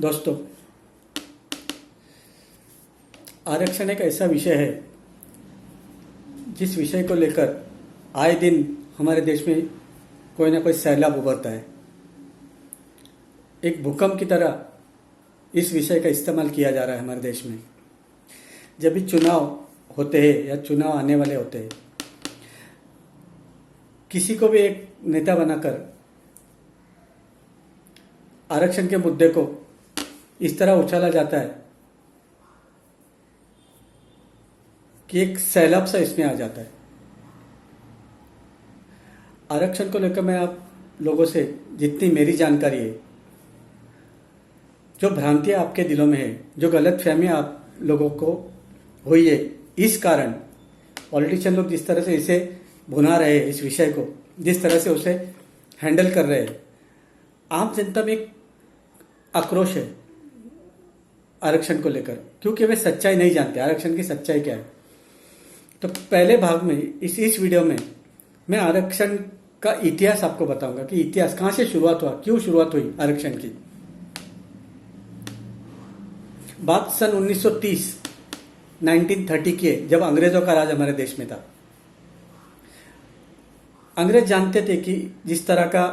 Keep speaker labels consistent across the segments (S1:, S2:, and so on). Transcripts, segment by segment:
S1: दोस्तों, आरक्षण एक ऐसा विषय है जिस विषय को लेकर आए दिन हमारे देश में कोई ना कोई सैलाब उभरता है। एक भूकंप की तरह इस विषय का इस्तेमाल किया जा रहा है हमारे देश में। जब भी चुनाव होते हैं या चुनाव आने वाले होते हैं, किसी को भी एक नेता बनाकर आरक्षण के मुद्दे को इस तरह उछाला जाता है कि एक सैलाब सा इसमें आ जाता है। आरक्षण को लेकर मैं आप लोगों से जितनी मेरी जानकारी है, जो भ्रांतियां आपके दिलों में है, जो गलतफहमियां आप लोगों को हुई है, इस कारण पॉलिटिशियन लोग जिस तरह से इसे भुना रहे हैं, इस विषय को जिस तरह से उसे हैंडल कर रहे हैं, आम जनता में एक आक्रोश है आरक्षण को लेकर, क्योंकि वे सच्चाई नहीं जानते आरक्षण की सच्चाई क्या है। तो पहले भाग में इस वीडियो में मैं आरक्षण का इतिहास आपको बताऊंगा कि इतिहास कहां से शुरुआत हुआ, क्यों शुरुआत हुई आरक्षण की। बात सन 1930 1930 की है, जब अंग्रेजों का राज हमारे देश में था। अंग्रेज जानते थे कि जिस तरह का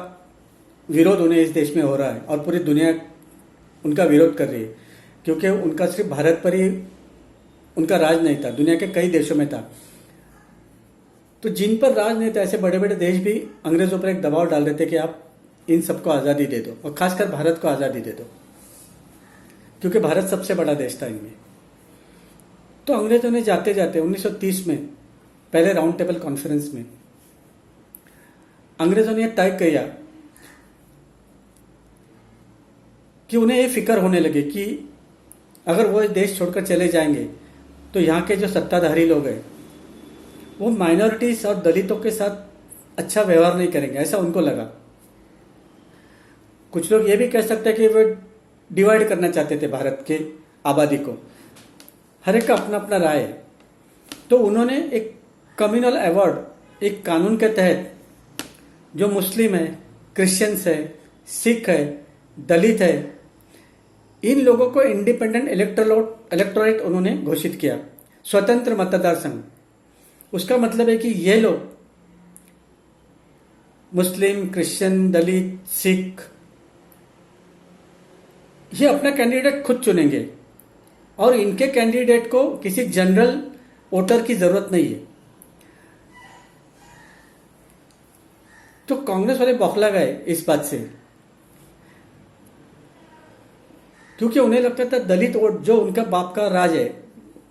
S1: विरोध उन्हें इस देश में हो रहा है और पूरी दुनिया उनका विरोध कर रही है, क्योंकि उनका सिर्फ भारत पर ही उनका राज नहीं था, दुनिया के कई देशों में था। तो जिन पर राज नहीं था, ऐसे बड़े बड़े देश भी अंग्रेजों पर एक दबाव डाल देते कि आप इन सबको आज़ादी दे दो, और खासकर भारत को आज़ादी दे दो, क्योंकि भारत सबसे बड़ा देश था इनमें। तो अंग्रेजों ने जाते जाते 1930 में पहले राउंड टेबल कॉन्फ्रेंस में अंग्रेजों ने तय किया कि उन्हें ये फिक्र होने लगे कि अगर वो देश छोड़कर चले जाएंगे तो यहाँ के जो सत्ताधारी लोग हैं वो माइनॉरिटीज और दलितों के साथ अच्छा व्यवहार नहीं करेंगे, ऐसा उनको लगा। कुछ लोग ये भी कह सकते हैं कि वो डिवाइड करना चाहते थे भारत के आबादी को। हर एक का अपना अपना राय है। तो उन्होंने एक कम्युनल अवार्ड, एक कानून के तहत जो मुस्लिम है, क्रिश्चियंस है, सिख है, दलित है, इन लोगों को इंडिपेंडेंट इलेक्टोरेट उन्होंने घोषित किया, स्वतंत्र मतदार संघ। उसका मतलब है कि ये लोग मुस्लिम, क्रिश्चियन, दलित, सिख, ये अपना कैंडिडेट खुद चुनेंगे और इनके कैंडिडेट को किसी जनरल वोटर की जरूरत नहीं है। तो कांग्रेस वाले बौखला गए इस बात से, क्योंकि उन्हें लगता था दलित वोट जो उनका बाप का राज है,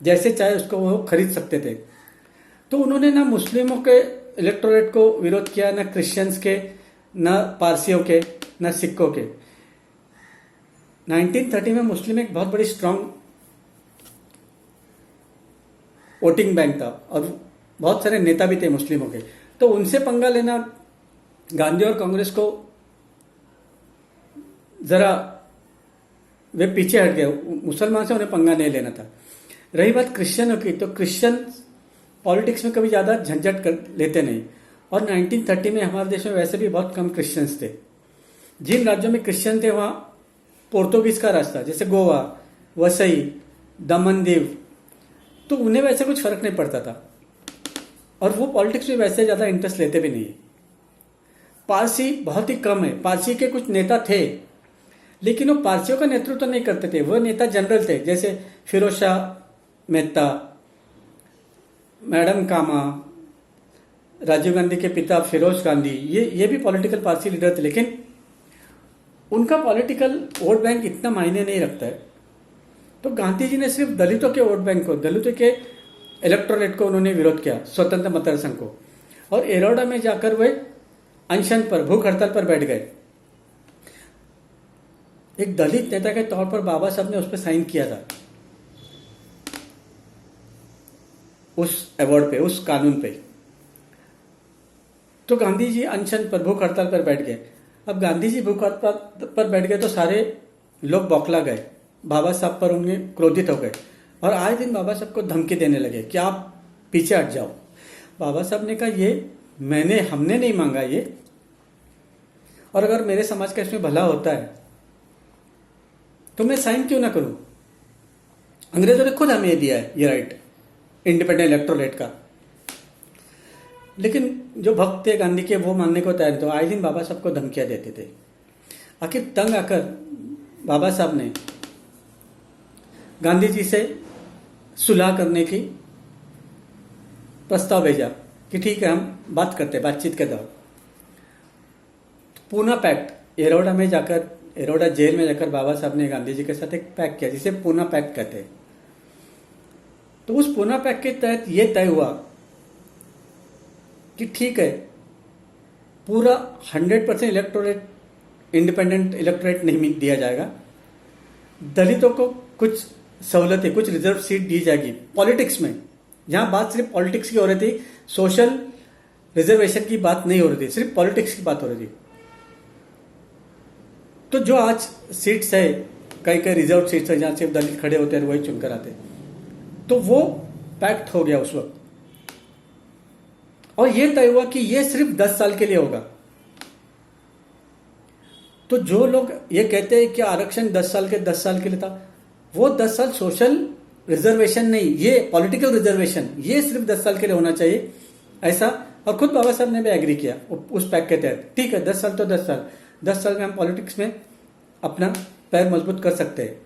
S1: जैसे चाहे उसको वो खरीद सकते थे। तो उन्होंने ना मुस्लिमों के इलेक्टोरेट को विरोध किया, ना क्रिश्चियंस के, ना पारसियों के, ना सिखों के। 1930 में मुस्लिम एक बहुत बड़ी स्ट्रांग वोटिंग बैंक था और बहुत सारे नेता भी थे मुस्लिमों के। तो उनसे पंगा लेना गांधी और कांग्रेस को जरा वे पीछे हट गए। मुसलमान से उन्हें पंगा नहीं लेना था। रही बात क्रिश्चियनों की, तो क्रिश्चियन पॉलिटिक्स में कभी ज़्यादा झंझट कर लेते नहीं। और 1930 में हमारे देश में वैसे भी बहुत कम क्रिश्चियंस थे। जिन राज्यों में क्रिश्चियन थे वहाँ पोर्तुगीज का राज था, जैसे गोवा, वसई, दमन दीव, तो उन्हें वैसे कुछ फर्क नहीं पड़ता था और वो पॉलिटिक्स में वैसे ज़्यादा इंटरेस्ट लेते भी नहीं। पारसी बहुत ही कम है। पारसी के कुछ नेता थे, लेकिन वो पारसियों का नेतृत्व नहीं करते थे। वो नेता जनरल थे, जैसे फिरोज शाह मेहता, मैडम कामा, राजीव गांधी के पिता फिरोज गांधी, ये भी पॉलिटिकल पारसी लीडर थे, लेकिन उनका पॉलिटिकल वोट बैंक इतना मायने नहीं रखता है। तो गांधी जी ने सिर्फ दलितों के वोट बैंक को, दलितों के इलेक्टोरेट को उन्होंने विरोध किया, स्वतंत्र मतदार संघ को। और एरोडा में जाकर वे अनशन पर, भूख हड़ताल पर बैठ गए। एक दलित नेता के तौर पर बाबा साहब ने उस पर साइन किया था, उस अवार्ड पे, उस कानून पे। तो गांधी जी अनशन पर, भूख हड़ताल पर बैठ गए। अब गांधी जी भूख हड़ताल पर बैठ गए तो सारे लोग बौखला गए, बाबा साहब पर उनके क्रोधित हो गए और आए दिन बाबा साहब को धमकी देने लगे कि आप पीछे हट जाओ। बाबा साहब ने कहा ये हमने नहीं मांगा ये, और अगर मेरे समाज का इसमें भला होता है तो मैं साइन क्यों ना करूं? अंग्रेजों ने खुद हमें दिया है ये राइट, इंडिपेंडेंट इलेक्टोरेट का। लेकिन जो भक्त थे गांधी के वो मानने को तैयार थे, आए दिन बाबा साहब को धमकियां देते थे। आखिर तंग आकर बाबा साहब ने गांधी जी से सुलह करने की प्रस्ताव भेजा कि ठीक है हम बात करते, बातचीत के दौर पूना पैक्ट एरोडा में जाकर, एरोडा जेल में जाकर बाबा साहब ने गांधी जी के साथ एक पैक्ट किया जिसे पूना पैक्ट कहते हैं। तो उस पूना पैक्ट के तहत यह तय हुआ कि ठीक है पूरा 100% इलेक्टोरेट, इंडिपेंडेंट इलेक्टोरेट नहीं दिया जाएगा, दलितों को कुछ सहूलतें, कुछ रिजर्व सीट दी जाएगी पॉलिटिक्स में। यहां बात सिर्फ पॉलिटिक्स की हो रही थी, सोशल रिजर्वेशन की बात नहीं हो रही थी, सिर्फ पॉलिटिक्स की बात हो रही थी। तो जो आज सीट्स है, कई कई रिजर्व सीट्स है जहां सिर्फ दलित खड़े होते हैं, वही चुनकर आते, तो वो पैक्ट हो गया उस वक्त। और यह तय हुआ कि यह सिर्फ 10 साल के लिए होगा। तो जो लोग ये कहते हैं कि आरक्षण 10 साल के लिए था, वो 10 साल सोशल रिजर्वेशन नहीं, ये पॉलिटिकल रिजर्वेशन, ये सिर्फ 10 साल के लिए होना चाहिए ऐसा। और खुद बाबा साहब ने भी एग्री किया उस पैक्ट के तहत, ठीक है 10 साल तो 10 साल, 10 साल में हम पॉलिटिक्स में अपना पैर मजबूत कर सकते हैं।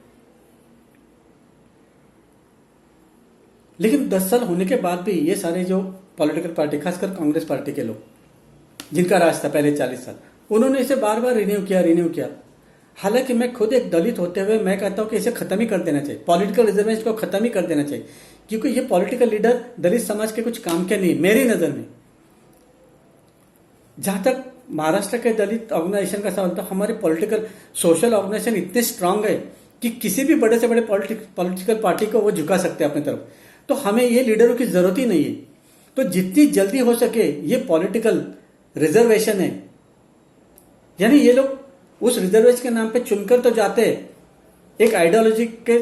S1: लेकिन 10 साल होने के बाद भी ये सारे जो पॉलिटिकल पार्टी, खासकर कांग्रेस पार्टी के लोग जिनका राज था पहले 40 साल, उन्होंने इसे बार बार रिन्यू किया। हालांकि मैं खुद एक दलित होते हुए मैं कहता हूं कि इसे खत्म ही कर देना चाहिए, पॉलिटिकल रिजर्वेशन को खत्म ही कर देना चाहिए, क्योंकि ये पॉलिटिकल लीडर दलित समाज के कुछ काम के नहीं, मेरी नजर में। जहां तक महाराष्ट्र के दलित ऑर्गेनाइजेशन का सवाल था, हमारे पॉलिटिकल सोशल ऑर्गेनाइजेशन इतने स्ट्रांग है कि किसी भी बड़े से बड़े पॉलिटिकल पार्टी को वो झुका सकते हैं अपनी तरफ। तो हमें ये लीडरों की जरूरत ही नहीं है। तो जितनी जल्दी हो सके ये पॉलिटिकल रिजर्वेशन है, यानी ये लोग उस रिजर्वेशन के नाम पे चुनकर तो जाते हैं, एक आइडियोलॉजी के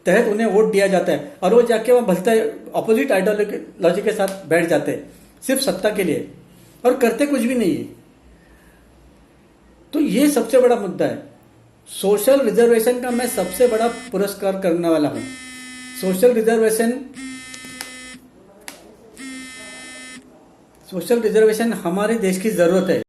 S1: तहत उन्हें वोट दिया जाता है और वो जाके वहां भलता ऑपोजिट आइडियोलॉजी के साथ बैठ जाते हैं सिर्फ सत्ता के लिए, और करते कुछ भी नहीं है। तो ये सबसे बड़ा मुद्दा है। सोशल रिजर्वेशन का मैं सबसे बड़ा पुरस्कार करने वाला हूं। सोशल रिजर्वेशन हमारे देश की जरूरत है।